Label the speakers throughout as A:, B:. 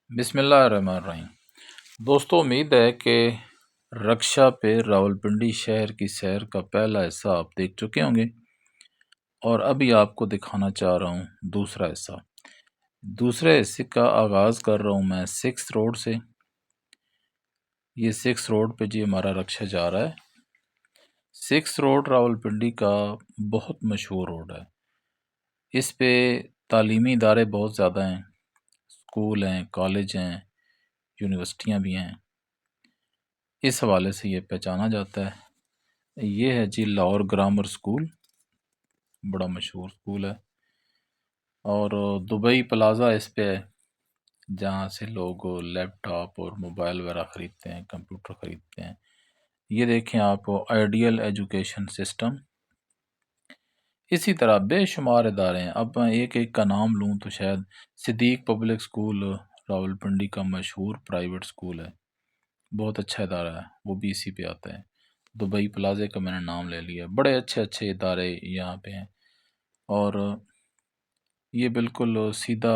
A: بسم اللہ الرحمن الرحیم۔ دوستو، امید ہے کہ رکشا پہ راولپنڈی شہر کی سیر کا پہلا حصہ آپ دیکھ چکے ہوں گے، اور ابھی آپ کو دکھانا چاہ رہا ہوں دوسرا حصہ۔ دوسرے حصے کا آغاز کر رہا ہوں میں 6 روڈ سے۔ یہ 6 روڈ پہ جی ہمارا رکشا جا رہا ہے۔ 6 روڈ راولپنڈی کا بہت مشہور روڈ ہے۔ اس پہ تعلیمی ادارے بہت زیادہ ہیں، اسکول ہیں، کالج ہیں، یونیورسٹیاں بھی ہیں۔ اس حوالے سے یہ پہچانا جاتا ہے۔ یہ ہے جی لاہور گرامر اسکول، بڑا مشہور اسکول ہے۔ اور دبئی پلازا اس پہ ہے، جہاں سے لوگ لیپ ٹاپ اور موبائل وغیرہ خریدتے ہیں، کمپیوٹر خریدتے ہیں۔ یہ دیکھیں آپ، آئیڈیل ایجوکیشن سسٹم۔ اسی طرح بے شمار ادارے ہیں۔ اب میں ایک ایک کا نام لوں تو شاید صدیق پبلک اسکول راولپنڈی کا مشہور پرائیویٹ اسکول ہے، بہت اچھا ادارہ ہے، وہ بھی اسی پہ آتا ہے۔ دبئی پلازے کا میں نے نام لے لیا۔ بڑے اچھے اچھے ادارے یہاں پہ ہیں۔ اور یہ بالکل سیدھا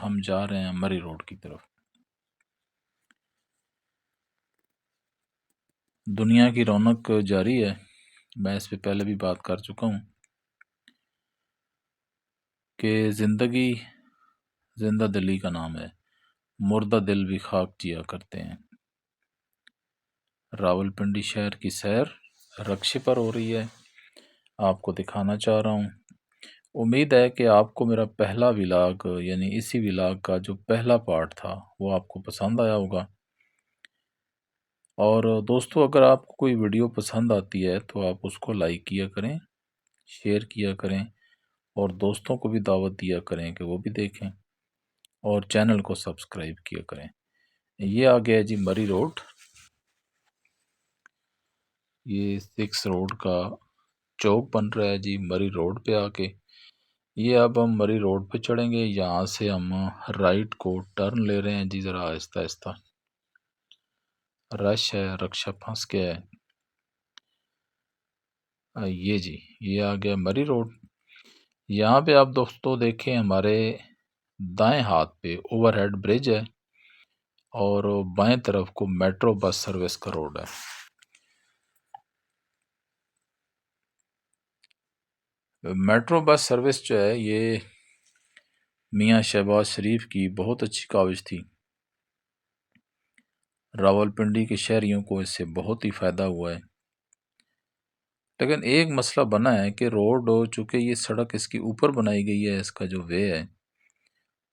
A: ہم جا رہے ہیں مری روڈ کی طرف۔ دنیا کی رونق جاری ہے، میں اس پہ پہلے بھی بات کر چکا ہوں کہ زندگی زندہ دلی کا نام ہے، مردہ دل بھی خاک جیا کرتے ہیں۔ راولپنڈی شہر کی سیر رکشے پر ہو رہی ہے، آپ کو دکھانا چاہ رہا ہوں۔ امید ہے کہ آپ کو میرا پہلا ولاگ، یعنی اسی ولاگ کا جو پہلا پارٹ تھا، وہ آپ کو پسند آیا ہوگا۔ اور دوستو، اگر آپ کو کوئی ویڈیو پسند آتی ہے تو آپ اس کو لائک کیا کریں، شیئر کیا کریں، اور دوستوں کو بھی دعوت دیا کریں کہ وہ بھی دیکھیں، اور چینل کو سبسکرائب کیا کریں۔ یہ آ گیا جی مری روڈ۔ یہ 6 روڈ کا چوک بن رہا ہے جی مری روڈ پہ آ کے۔ یہ اب ہم مری روڈ پہ چڑھیں گے، یہاں سے ہم رائٹ کو ٹرن لے رہے ہیں جی، ذرا آہستہ آہستہ۔ رش ہے، رکشا پھنس گیا ہے۔ یہ جی، یہ آ گیا مری روڈ۔ یہاں پہ آپ دوستو دیکھیں، ہمارے دائیں ہاتھ پہ اوور ہیڈ برج ہے، اور بائیں طرف کو میٹرو بس سروس کا روڈ ہے۔ میٹرو بس سروس جو ہے، یہ میاں شہباز شریف کی بہت اچھی کاوش تھی۔ راولپنڈی کے شہریوں کو اس سے بہت ہی فائدہ ہوا ہے۔ لیکن ایک مسئلہ بنا ہے کہ روڈ، چونکہ یہ سڑک اس کی اوپر بنائی گئی ہے، اس کا جو وے ہے،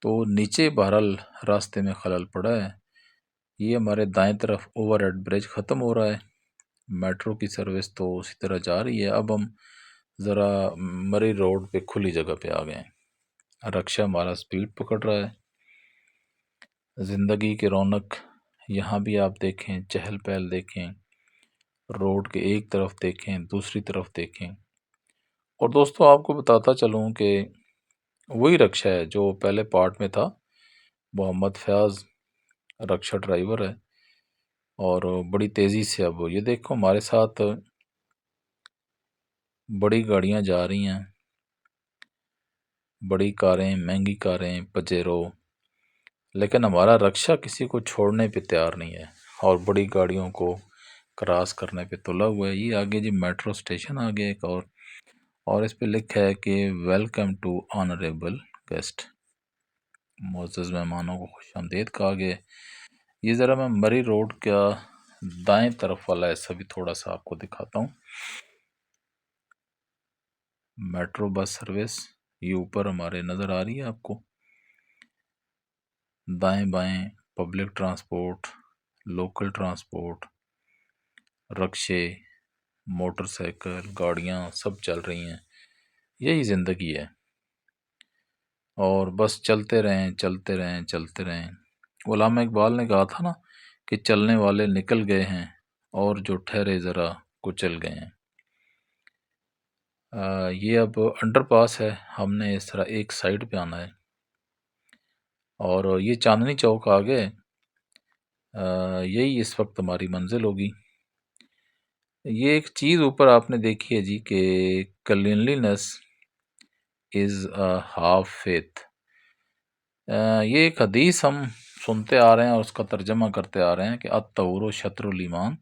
A: تو نیچے بہرحال راستے میں خلل پڑا ہے۔ یہ ہمارے دائیں طرف اوور ہیڈ برج ختم ہو رہا ہے، میٹرو کی سروس تو اسی طرح جا رہی ہے۔ اب ہم ذرا مری روڈ پہ کھلی جگہ پہ آ گئے ہیں۔ رکشا ہمارا سپیڈ پکڑ رہا ہے۔ زندگی کی رونق یہاں بھی آپ دیکھیں، چہل پہل دیکھیں، روڈ کے ایک طرف دیکھیں، دوسری طرف دیکھیں۔ اور دوستو، آپ کو بتاتا چلوں کہ وہی رکشا ہے جو پہلے پارٹ میں تھا۔ محمد فیاض رکشا ڈرائیور ہے، اور بڑی تیزی سے اب یہ دیکھو ہمارے ساتھ بڑی گاڑیاں جا رہی ہیں، بڑی کاریں، مہنگی کاریں، پجیرو، لیکن ہمارا رکشا کسی کو چھوڑنے پہ تیار نہیں ہے، اور بڑی گاڑیوں کو کراس کرنے پہ تلا ہوا ہے۔ یہ آگے جی میٹرو اسٹیشن آ گیا ایک، اور اس پہ لکھا ہے کہ ویلکم ٹو آنریبل گیسٹ، معزز مہمانوں کو خوش آمدید کہا گیا۔ یہ ذرا میں مری روڈ کا دائیں طرف والا ایسا بھی تھوڑا سا آپ کو دکھاتا ہوں۔ میٹرو بس سروس یہ اوپر ہمارے نظر آ رہی ہے آپ کو۔ دائیں بائیں پبلک ٹرانسپورٹ، لوکل ٹرانسپورٹ، رکشے، موٹر سائیکل، گاڑیاں سب چل رہی ہیں۔ یہی زندگی ہے، اور بس چلتے رہیں، چلتے رہیں، چلتے رہیں۔ علامہ اقبال نے کہا تھا نا کہ چلنے والے نکل گئے ہیں، اور جو ٹھہرے ذرا کچل گئے ہیں۔ یہ اب انڈر پاس ہے، ہم نے اس طرح ایک سائڈ پہ آنا ہے، اور یہ چاندنی چوک آ گئے۔ یہی اس وقت ہماری منزل ہوگی۔ یہ ایک چیز اوپر آپ نے دیکھی ہے جی کہ کلینلینس از ہاف فیتھ۔ یہ ایک حدیث ہم سنتے آ رہے ہیں اور اس کا ترجمہ کرتے آ رہے ہیں کہ الطہور شطر الایمان۔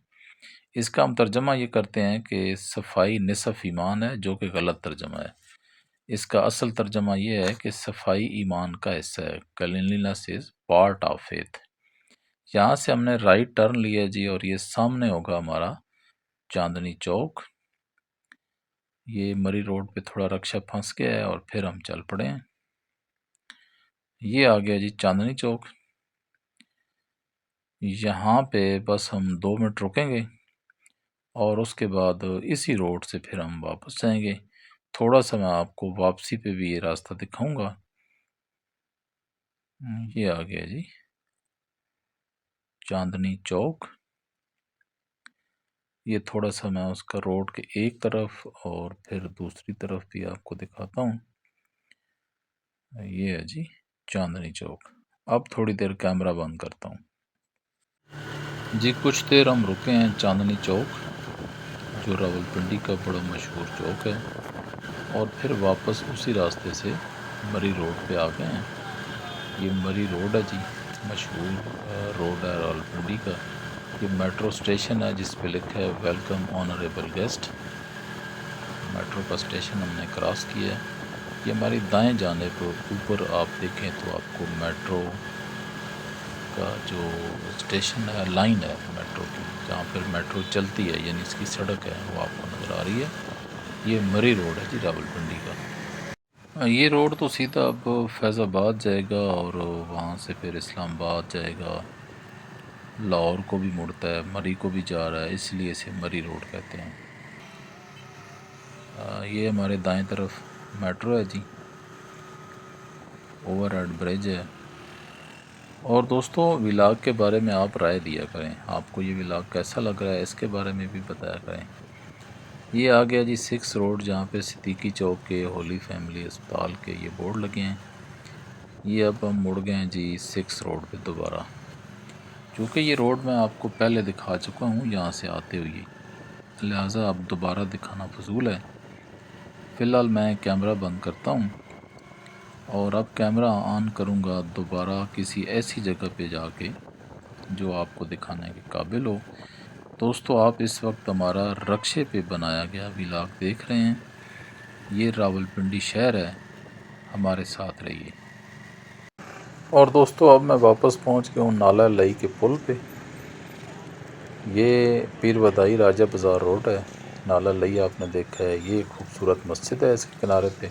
A: اس کا ہم ترجمہ یہ کرتے ہیں کہ صفائی نصف ایمان ہے، جو کہ غلط ترجمہ ہے۔ اس کا اصل ترجمہ یہ ہے کہ صفائی ایمان کا حصہ ہے، cleanliness is part of faith. یہاں سے ہم نے رائٹ ٹرن لیا جی، اور یہ سامنے ہوگا ہمارا چاندنی چوک۔ یہ مری روڈ پہ تھوڑا رکشہ پھنس گیا ہے اور پھر ہم چل پڑے ہیں۔ یہ آ گیا جی چاندنی چوک۔ یہاں پہ بس ہم 2 منٹ رکیں گے اور اس کے بعد اسی روڈ سے پھر ہم واپس جائیں گے۔ تھوڑا سا میں آپ کو واپسی پہ بھی یہ راستہ دکھاؤں گا۔ یہ آ گیا جی چاندنی چوک۔ یہ تھوڑا سا میں اس کا روڈ کے ایک طرف اور پھر دوسری طرف بھی آپ کو دکھاتا ہوں۔ یہ ہے جی چاندنی چوک۔ اب تھوڑی دیر کیمرہ بند کرتا ہوں جی۔ کچھ دیر ہم رکے ہیں چاندنی چوک، جو راولپنڈی کا بڑا مشہور چوک ہے، اور پھر واپس اسی راستے سے مری روڈ پہ آ گئے ہیں۔ یہ مری روڈ ہے جی، مشہور روڈ ہے راولپنڈی کا۔ یہ میٹرو اسٹیشن ہے جس پہ لکھا ہے ویلکم آنریبل گیسٹ۔ میٹرو کا اسٹیشن ہم نے کراس کیا ہے۔ یہ ہماری دائیں جانب اوپر آپ دیکھیں تو آپ کو میٹرو کا جو اسٹیشن ہے، لائن ہے میٹرو کی، جہاں پر میٹرو چلتی ہے، یعنی اس کی سڑک ہے، وہ آپ کو نظر آ رہی ہے۔ یہ مری روڈ ہے جی راولپنڈی کا۔ یہ روڈ تو سیدھا اب فیض آباد جائے گا اور وہاں سے پھر اسلام آباد جائے گا، لاہور کو بھی مڑتا ہے، مری کو بھی جا رہا ہے، اس لیے اسے مری روڈ کہتے ہیں۔ یہ ہمارے دائیں طرف میٹرو ہے جی، اوور ہیڈ برج ہے۔ اور دوستوں، ولاگ کے بارے میں آپ رائے دیا کریں، آپ کو یہ ولاگ کیسا لگ رہا ہے اس کے بارے میں بھی بتایا کریں۔ یہ آ گیا جی 6 روڈ، جہاں پہ صدیقی چوک کے ہولی فیملی اسپتال کے یہ بورڈ لگے ہیں۔ یہ اب ہم مڑ گئے ہیں جی 6 روڈ پہ دوبارہ، چونکہ یہ روڈ میں آپ کو پہلے دکھا چکا ہوں یہاں سے آتے ہوئے، لہٰذا اب دوبارہ دکھانا فضول ہے۔ فی الحال میں کیمرہ بند کرتا ہوں اور اب کیمرہ آن کروں گا دوبارہ کسی ایسی جگہ پہ جا کے جو آپ کو دکھانے کے قابل ہو۔ دوستو، آپ اس وقت ہمارا رکشے پہ بنایا گیا ولاگ دیکھ رہے ہیں۔ یہ راولپنڈی شہر ہے، ہمارے ساتھ رہیے۔ اور دوستو، اب میں واپس پہنچ گیا ہوں نالہ لئی کے پل پہ۔ یہ پیر ودائی راجہ بازار روڈ ہے، نالہ لئی آپ نے دیکھا ہے۔ یہ ایک خوبصورت مسجد ہے اس کے کنارے پہ،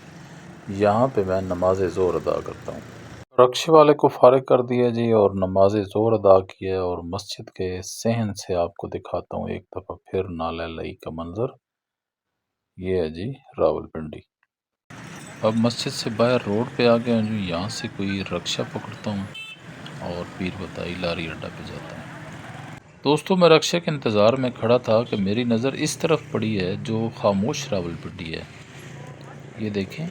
A: یہاں پہ میں نماز ظہر ادا کرتا ہوں۔ رکشے والے کو فارغ کر دیا جی اور نماز ظہر ادا کیا، اور مسجد کے صحن سے آپ کو دکھاتا ہوں ایک دفعہ پھر نالہ لئی کا منظر۔ یہ ہے جی راولپنڈی۔ اب مسجد سے باہر روڈ پہ آ گیا ہوں جی، یہاں سے کوئی رکشہ پکڑتا ہوں اور پیر ودائی لاری اڈا پہ جاتا ہوں۔ دوستو، میں رکشہ کے انتظار میں کھڑا تھا کہ میری نظر اس طرف پڑی ہے جو خاموش راولپنڈی ہے۔ یہ دیکھیں،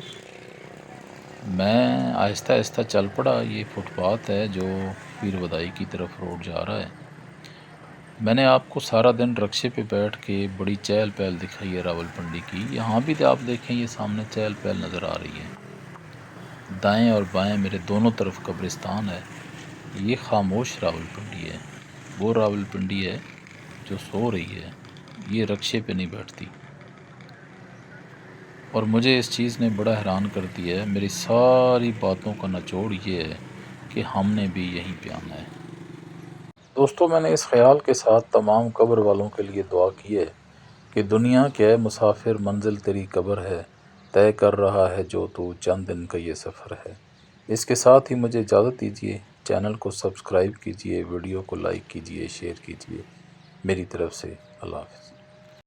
A: میں آہستہ آہستہ چل پڑا۔ یہ فٹ پاتھ ہے جو پیر ودائی کی طرف روڈ جا رہا ہے۔ میں نے آپ کو سارا دن رکشے پہ بیٹھ کے بڑی چہل پہل دکھائی ہے راولپنڈی کی۔ یہاں بھی آپ دیکھیں، یہ سامنے چہل پہل نظر آ رہی ہے۔ دائیں اور بائیں میرے دونوں طرف قبرستان ہے۔ یہ خاموش راولپنڈی ہے، وہ راولپنڈی ہے جو سو رہی ہے، یہ رکشے پہ نہیں بیٹھتی۔ اور مجھے اس چیز نے بڑا حیران کر دیا ہے۔ میری ساری باتوں کا نچوڑ یہ ہے کہ ہم نے بھی یہیں پہ آنا ہے۔ دوستو، میں نے اس خیال کے ساتھ تمام قبر والوں کے لیے دعا کی ہے کہ دنیا کے مسافر، منزل تیری قبر ہے، طے کر رہا ہے جو تو چند دن کا یہ سفر ہے۔ اس کے ساتھ ہی مجھے اجازت دیجیے، چینل کو سبسکرائب کیجیے، ویڈیو کو لائک کیجیے، شیئر کیجیے۔ میری طرف سے اللہ حافظ۔